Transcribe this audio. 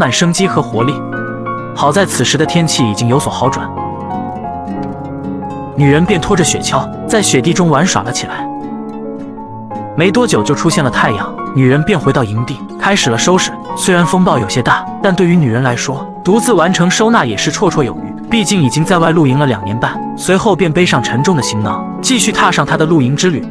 满生机和活力。好在此时的天气已经有所好转，女人便拖着雪橇在雪地中玩耍了起来。没多久就出现了太阳，女人便回到营地，开始了收拾。虽然风暴有些大，但对于女人来说，独自完成收纳也是绰绰有余。毕竟已经在外露营了2年半，随后便背上沉重的行囊，继续踏上她的露营之旅。